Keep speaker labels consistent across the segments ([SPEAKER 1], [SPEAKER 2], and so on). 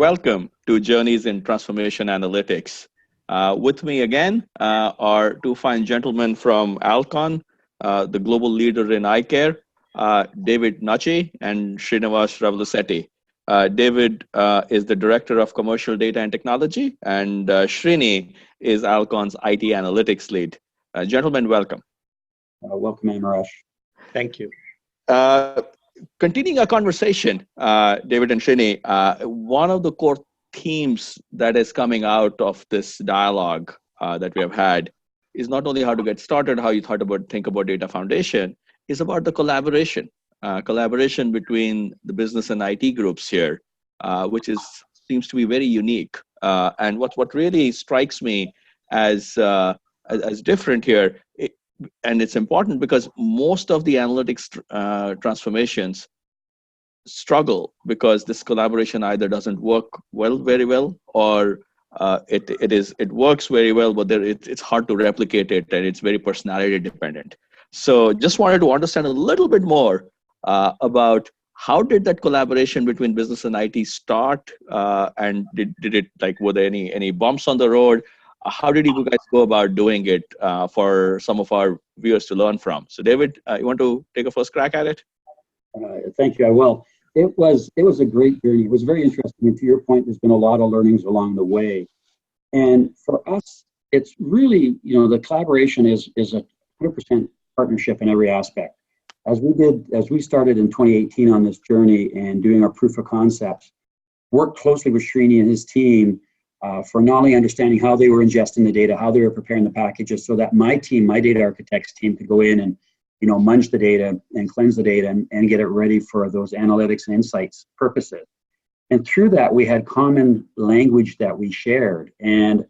[SPEAKER 1] Welcome to Journeys in Transformation Analytics. With me again are two fine gentlemen from Alcon, the global leader in eye care, David Nutchey and Srinivas Ravilisetty. David is the Director of Commercial Data and Technology, and Srini is Alcon's IT Analytics Lead. Gentlemen, welcome.
[SPEAKER 2] Welcome, Amaresh.
[SPEAKER 3] Thank you.
[SPEAKER 1] Continuing our conversation, David and Srini, one of the core themes that is coming out of this dialogue that we have had is not only how to get started, how you think about data foundation, is about the collaboration between the business and IT groups here, which seems to be very unique. And what really strikes me as different here, and it's important because most of the analytics transformations struggle because this collaboration either doesn't work very well, or it works very well, but it's hard to replicate it, and it's very personality dependent. So just wanted to understand a little bit more about how did that collaboration between business and IT start, and did it, were there any bumps on the road? How did you guys go about doing it for some of our viewers to learn from? So David, you want to take a first crack at it?
[SPEAKER 2] Thank you, I will. It was a great journey. It was very interesting. And to your point, there's been a lot of learnings along the way. And for us, it's really, the collaboration is a 100% partnership in every aspect. As we started in 2018 on this journey and doing our proof of concepts, worked closely with Srini and his team for not only understanding how they were ingesting the data, how they were preparing the packages, so that my data architects team, could go in and munge the data and cleanse the data and get it ready for those analytics and insights purposes. And through that, we had common language that we shared. And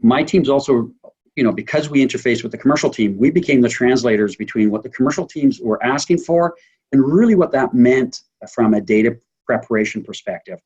[SPEAKER 2] my team's also, because we interfaced with the commercial team, we became the translators between what the commercial teams were asking for and really what that meant from a data preparation perspective.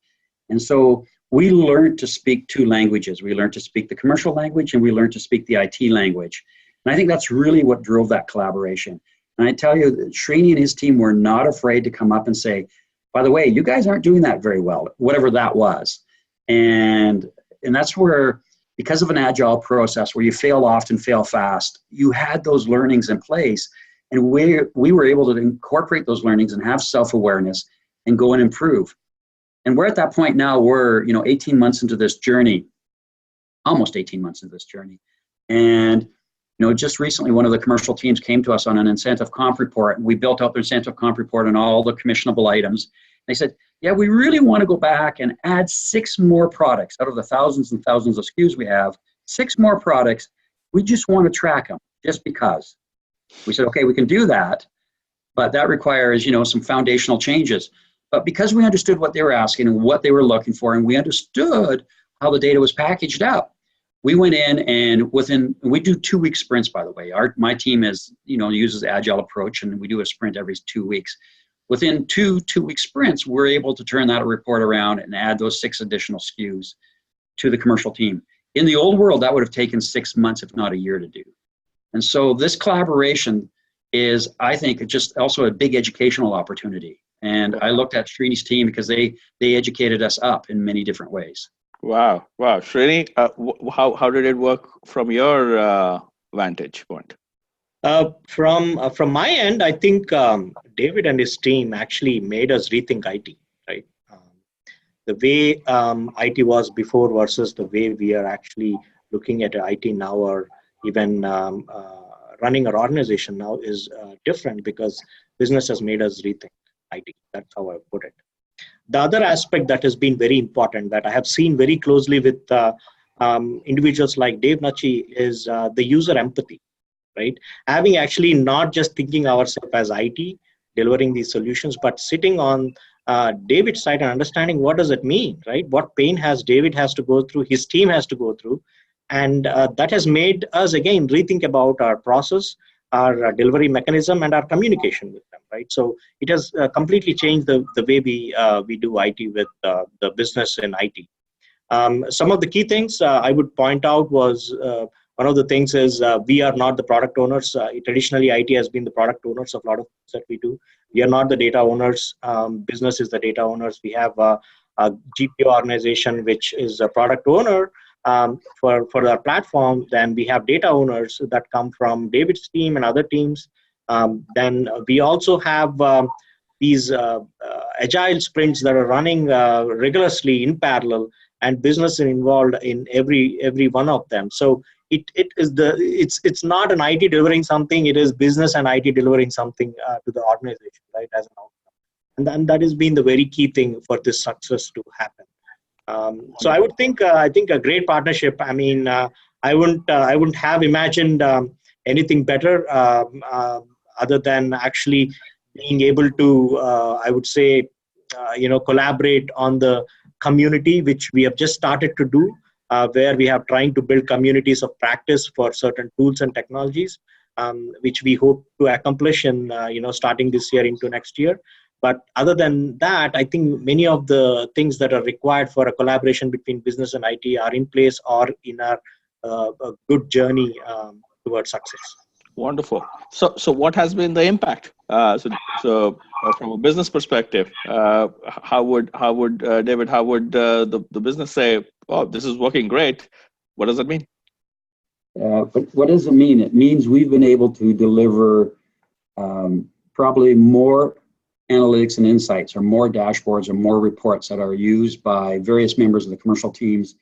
[SPEAKER 2] And so we learned to speak two languages. We learned to speak the commercial language, and we learned to speak the IT language. And I think that's really what drove that collaboration. And I tell you, Srini and his team were not afraid to come up and say, by the way, you guys aren't doing that very well, whatever that was. And that's where, because of an agile process where you fail often, fail fast, you had those learnings in place. And we were able to incorporate those learnings and have self-awareness and go and improve. And we're at that point now, we're 18 months into this journey, almost 18 months into this journey. And just recently, one of the commercial teams came to us on an incentive comp report, and we built out the incentive comp report on all the commissionable items. They said, yeah, we really want to go back and add 6 more products out of the thousands and thousands of SKUs we have, 6 more products. We just want to track them just because. We said, okay, we can do that, but that requires, some foundational changes. But because we understood what they were asking and what they were looking for, and we understood how the data was packaged up, we went in and we do 2-week sprints, by the way. My team uses agile approach, and we do a sprint every 2 weeks. Within two-week sprints, we're able to turn that report around and add those 6 additional SKUs to the commercial team. In the old world, that would have taken 6 months, if not a year, to do. And so this collaboration is, I think, just also a big educational opportunity. And I looked at Srini's team because they educated us up in many different ways.
[SPEAKER 1] Wow. Srini, how did it work from your vantage point?
[SPEAKER 3] From my end, I think David and his team actually made us rethink IT, right? The way IT was before versus the way we are actually looking at IT now, or even running our organization now, is different because business has made us rethink IT. That's how I put it. The other aspect that has been very important, that I have seen very closely with individuals like Dave Nutchey, is the user empathy, right? Having actually not just thinking ourselves as IT, delivering these solutions, but sitting on David's side and understanding what does it mean, right? What pain has David has to go through, his team has to go through. And that has made us, again, rethink about our process, our delivery mechanism, and our communication with them, right? So it has completely changed the way we do IT with the business in IT. Some of the key things I would point out was, one of the things is we are not the product owners. Traditionally, IT has been the product owners of a lot of things that we do. We are not the data owners. Business is the data owners. We have GPO organization, which is a product owner for our platform. Then we have data owners that come from David's team and other teams. Then we also have these agile sprints that are running rigorously in parallel, and business is involved in every one of them. So it's not an IT delivering something; it is business and IT delivering something to the organization, right? As an outcome, and then that has been the very key thing for this success to happen. So I would think I think a great partnership. I mean, I wouldn't have imagined anything better other than actually being able to I would say collaborate on the community, which we have just started to do, where we have trying to build communities of practice for certain tools and technologies, which we hope to accomplish in starting this year into next year. But other than that, I think many of the things that are required for a collaboration between business and IT are in place or in our a good journey towards success.
[SPEAKER 1] Wonderful. So what has been the impact? So from a business perspective, how would David, how would the business say, "Oh, this is working great"? What does that mean?
[SPEAKER 2] But what does it mean? It means we've been able to deliver probably more analytics and insights, or more dashboards, or more reports that are used by various members of the commercial teams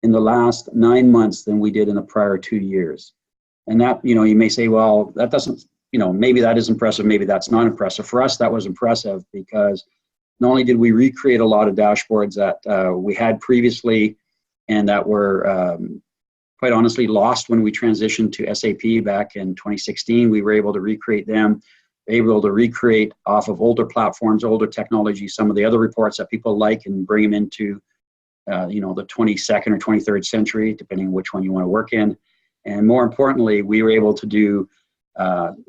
[SPEAKER 2] in the last 9 months than we did in the prior 2 years. And that, you may say, well, that doesn't, maybe that is impressive, maybe that's not impressive. For us, that was impressive because not only did we recreate a lot of dashboards that we had previously and that were quite honestly lost when we transitioned to SAP back in 2016, we were able to recreate them, able to recreate off of older platforms, older technology, some of the other reports that people like, and bring them into the 22nd or 23rd century, depending on which one you want to work in. And more importantly, we were able to do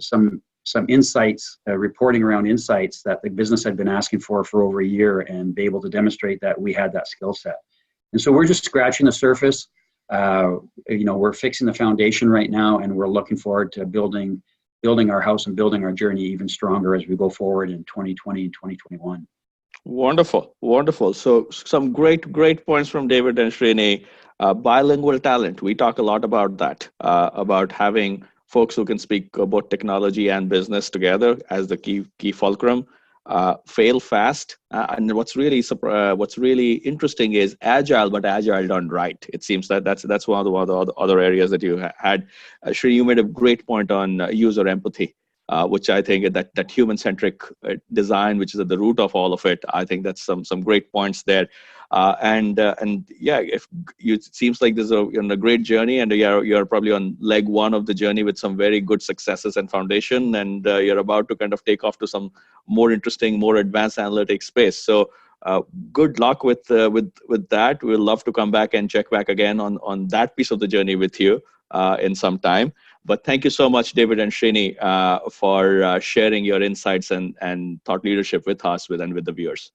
[SPEAKER 2] some insights, reporting around insights that the business had been asking for over a year, and be able to demonstrate that we had that skill set. And so we're just scratching the surface. We're fixing the foundation right now, and we're looking forward to building our house and building our journey even stronger as we go forward in 2020 and 2021.
[SPEAKER 1] Wonderful. So some great points from David and Srini. Bilingual talent. We talk a lot about that, about having folks who can speak both technology and business together as the key fulcrum. Fail fast, and what's really interesting is agile, but agile done right. It seems that that's one of the other areas that you had. Sri, you made a great point on user empathy, which I think that human-centric design, which is at the root of all of it. I think that's some great points there. And yeah, it seems like there's a great journey, and you're probably on leg one of the journey with some very good successes and foundation, and you're about to kind of take off to some more interesting, more advanced analytics space. So good luck with that. We'll love to come back and check back again on that piece of the journey with you in some time. But thank you so much, David and Srini, for sharing your insights and thought leadership with us and with the viewers.